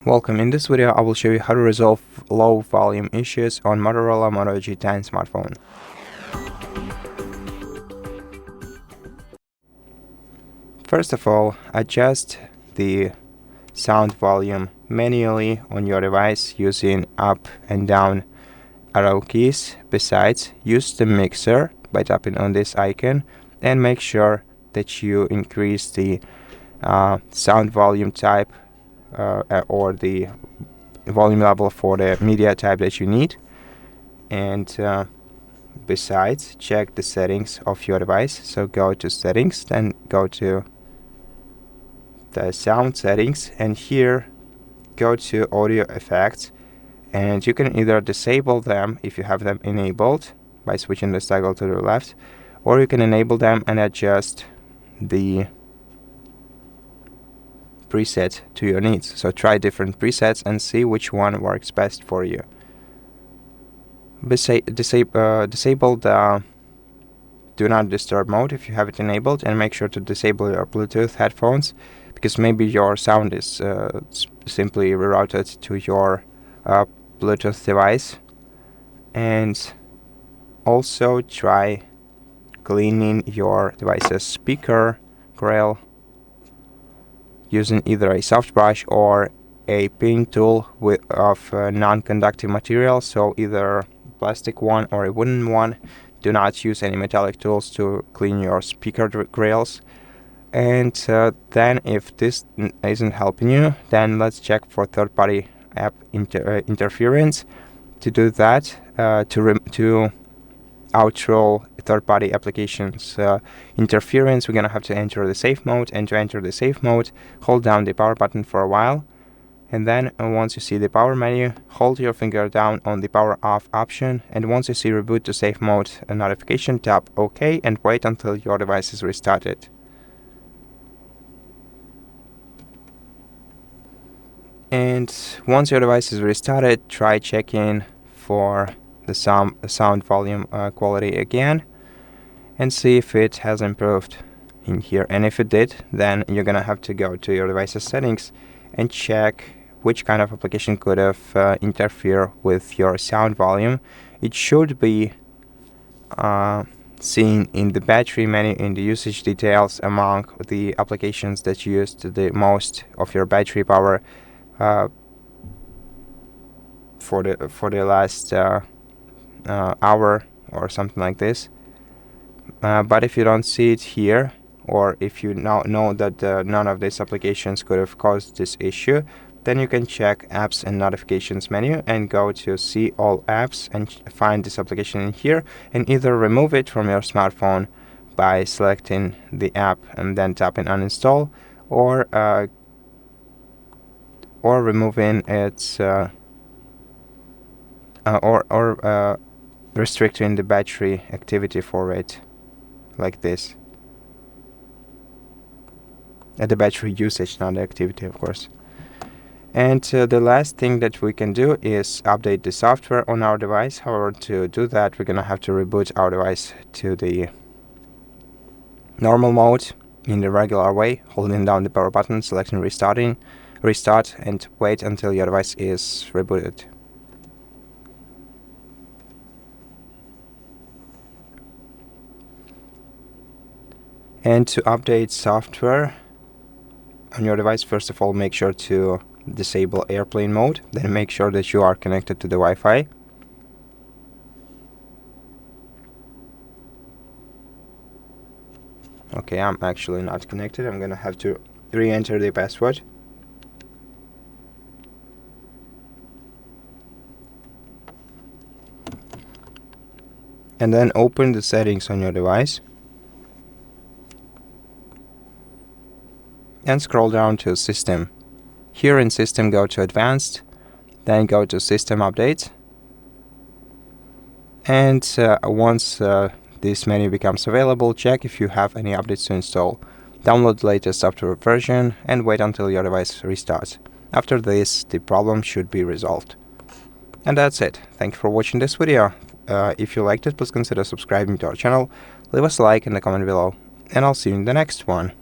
Welcome. In this video, I will show you how to resolve low volume issues on Motorola Moto G10 smartphone. First of all, adjust the sound volume manually on your device using up and down arrow keys. Besides, use the mixer by tapping on this icon and make sure that you increase the sound volume type or the volume level for the media type that you need. And besides, check the settings of your device. So go to settings, then go to the sound settings, and here go to audio effects, and you can either disable them if you have them enabled by switching this toggle to the left, or you can enable them and adjust the preset to your needs. So try different presets and see which one works best for you. Disable the do not disturb mode if you have it enabled, and make sure to disable your Bluetooth headphones, because maybe your sound is simply rerouted to your Bluetooth device. And also try cleaning your device's speaker grill using either a soft brush or a pin tool of non-conductive material, so either plastic one or a wooden one. Do not use any metallic tools to clean your speaker grills. And then if this isn't helping you, then let's check for third-party app interference. To do that, to outroll third-party applications interference, we're gonna have to enter the safe mode, and to enter the safe mode, hold down the power button for a while, and then once you see the power menu, hold your finger down on the power off option, and once you see reboot to safe mode notification, tap OK and wait until your device is restarted. And once your device is restarted, try checking for the sound volume quality again and see if it has improved in here. And if it did, then you're gonna have to go to your device's settings and check which kind of application could have interfere with your sound volume. It should be seen in the battery menu in the usage details among the applications that used the most of your battery power for the last hour or something like this. But if you don't see it here, or if you now know that none of these applications could have caused this issue, then you can check apps and notifications menu and go to see all apps and find this application in here, and either remove it from your smartphone by selecting the app and then tapping uninstall, or removing its or restricting the battery activity for it, like this. The battery usage, not the activity, of course. And the last thing that we can do is update the software on our device. However, to do that, we're gonna have to reboot our device to the normal mode in the regular way, holding down the power button, selecting restart, and wait until your device is rebooted. And to update software on your device, first of all, make sure to disable airplane mode, then make sure that you are connected to the Wi-Fi. Okay, I'm actually not connected. I'm gonna have to re-enter the password. And then open the settings on your device and scroll down to System. Here in System, go to Advanced, then go to System Update, and once this menu becomes available, check if you have any updates to install. Download the latest software version and wait until your device restarts. After this, the problem should be resolved. And that's it. Thank you for watching this video. If you liked it, please consider subscribing to our channel, leave us a like in the comment below, and I'll see you in the next one.